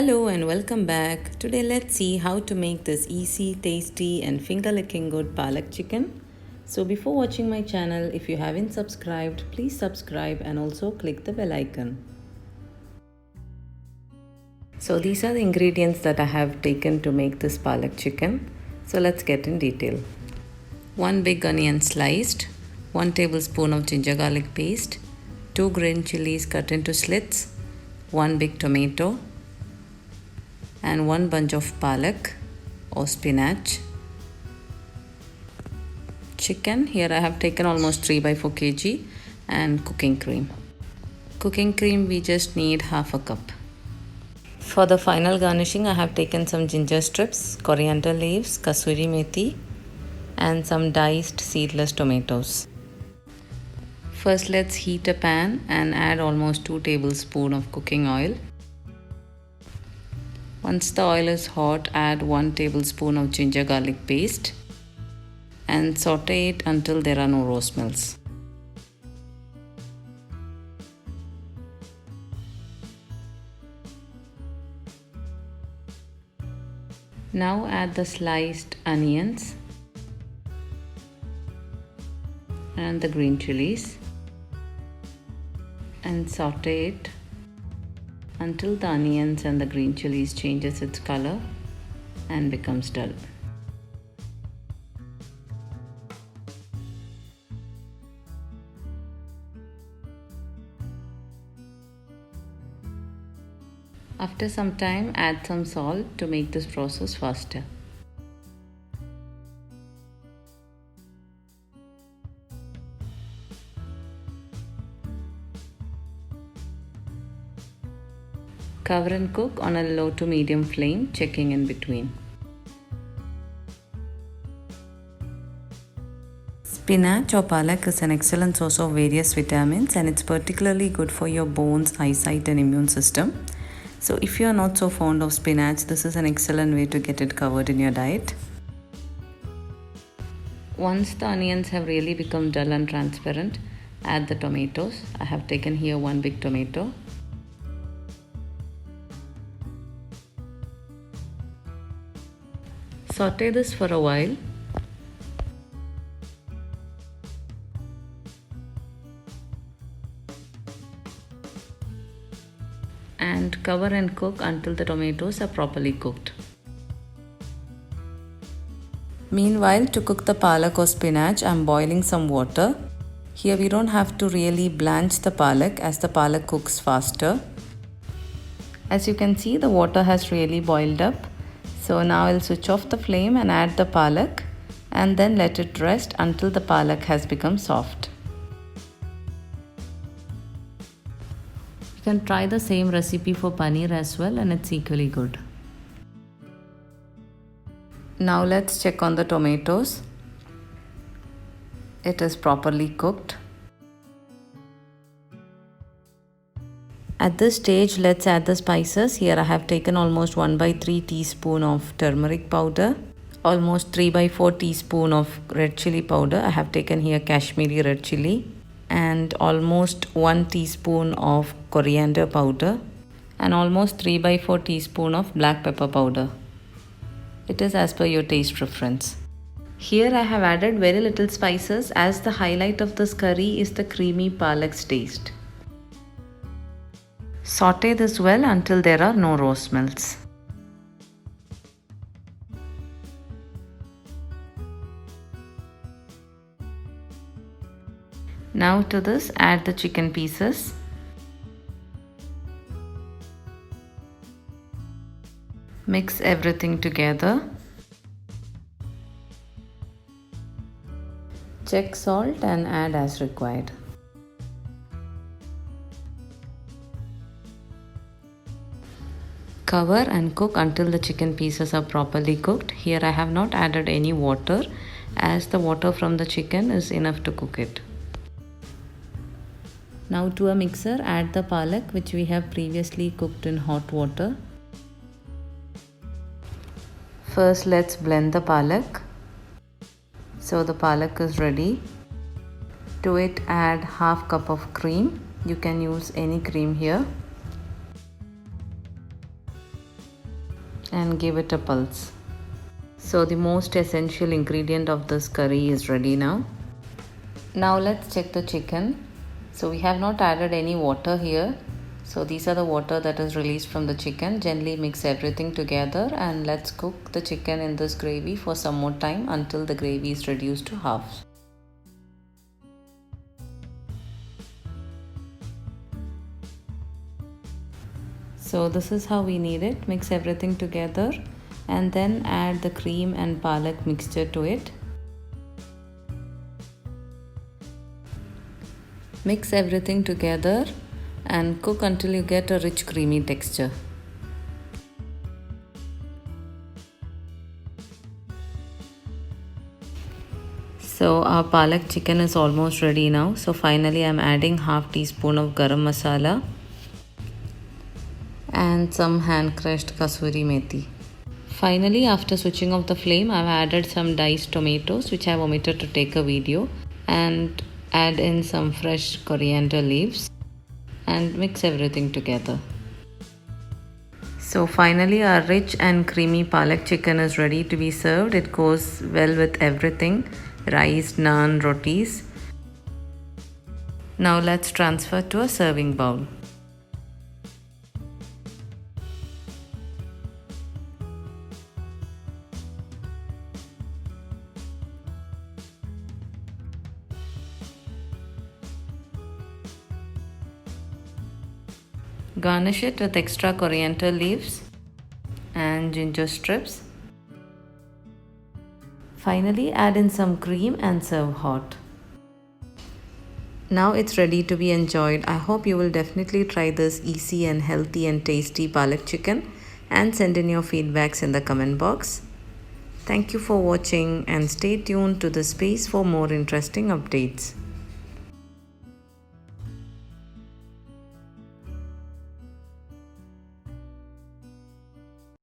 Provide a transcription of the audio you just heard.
Hello and welcome back. Today let's see how to make this easy, tasty and finger-licking good palak chicken. So before watching my channel, if you haven't subscribed, please subscribe and also click the bell icon. So these are the ingredients that I have taken to make this palak chicken. So let's get in detail. 1 big onion sliced, 1 tablespoon of ginger garlic paste, 2 green chilies cut into slits, 1 big tomato, and 1 bunch of palak or spinach. Chicken, here I have taken almost 3 by 4 kg, and cooking cream. Cooking cream we just need half a cup. For the final garnishing I have taken some ginger strips, coriander leaves, kasuri methi and some diced seedless tomatoes. First let's heat a pan and add almost 2 tablespoons of cooking oil. Once the oil is hot, add 1 tablespoon of ginger garlic paste and saute it until there are no raw smells. Now add the sliced onions and the green chilies and saute it until the onions and the green chilies changes its color and becomes dull. After some time, add some salt to make this process faster. Cover and cook on a low to medium flame, checking in between. Spinach or palak is an excellent source of various vitamins and it's particularly good for your bones, eyesight and immune system. So if you are not so fond of spinach, this is an excellent way to get it covered in your diet. Once the onions have really become dull and transparent, add the tomatoes. I have taken here 1 big tomato. Saute this for a while. And cover and cook until the tomatoes are properly cooked. Meanwhile, to cook the palak or spinach, I am boiling some water. Here we don't have to really blanch the palak as the palak cooks faster. As you can see, the water has really boiled up. So now I'll switch off the flame and add the palak and then let it rest until the palak has become soft. You can try the same recipe for paneer as well and it's equally good. Now let's check on the tomatoes. It is properly cooked. At this stage, let's add the spices. Here I have taken almost 1 by 3 teaspoon of turmeric powder, almost 3 by 4 teaspoon of red chili powder. I have taken here Kashmiri red chili and almost 1 teaspoon of coriander powder and almost 3 by 4 teaspoon of black pepper powder. It is as per your taste preference. Here I have added very little spices as the highlight of this curry is the creamy palak's taste. Saute this well until there are no raw smells. Now to this add the chicken pieces. Mix everything together. Check salt and add as required. Cover and cook until the chicken pieces are properly cooked. Here I have not added any water as the water from the chicken is enough to cook it. Now to a mixer add the palak which we have previously cooked in hot water. First let's blend the palak. So the palak is ready. To it add half cup of cream. You can use any cream here. and give it a pulse. So the most essential ingredient of this curry is ready now. Now let's check the chicken. So we have not added any water here. So these are the water that is released from the chicken. Gently mix everything together and let's cook the chicken in this gravy for some more time until the gravy is reduced to half. So this is how we need it. Mix everything together and then add the cream and palak mixture to it. Mix everything together and cook until you get a rich creamy texture. So our palak chicken is almost ready now. So finally I'm adding half teaspoon of garam masala and some hand crushed kasuri methi. Finally, after switching off the flame, I've added some diced tomatoes which I've omitted to take a video, and add in some fresh coriander leaves and mix everything together. So finally our rich and creamy palak chicken is ready to be served. It goes well with everything, rice, naan, rotis. Now let's transfer to a serving bowl. Garnish it with extra coriander leaves and ginger strips. Finally, add in some cream and serve hot. Now it's ready to be enjoyed. I hope you will definitely try this easy and healthy and tasty palak chicken and send in your feedbacks in the comment box. Thank you for watching and stay tuned to the space for more interesting updates.